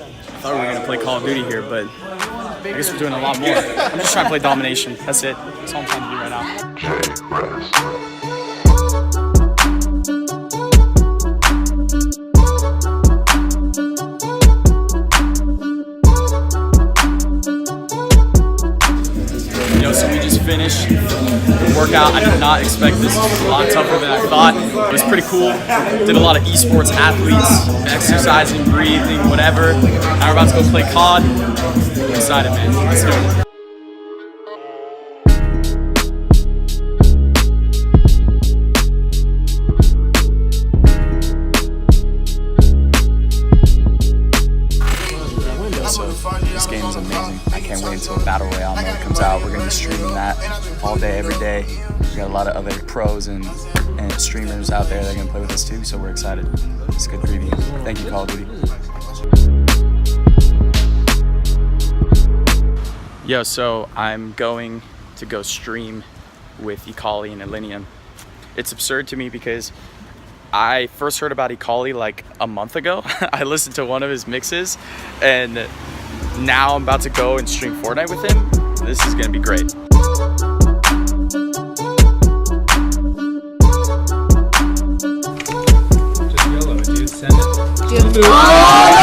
I thought we were gonna play Call of Duty here, but I guess we're doing a lot more. I'm just trying to play domination. That's it. That's all I'm trying to do right now. So we just finished the workout. I did not expect this. It was a lot tougher than I thought. It was pretty cool. Did a lot of esports athletes, exercising, breathing, whatever. Now we're about to go play COD. I'm excited, man. Let's do it. This game is amazing. I can't wait until Battle Royale mode comes out. We're going to be streaming that all day, every day. We got a lot of other pros and streamers out there that are going to play with us too, so we're excited. It's a good preview. Thank you, Call of Duty. Yo, so I'm going to go stream with Ekali and Illenium. It's absurd to me because I first heard about Ekali like a month ago. I listened to one of his mixes and now I'm about to go and stream Fortnite with him. This is gonna be great. Just YOLO, dude. Send it.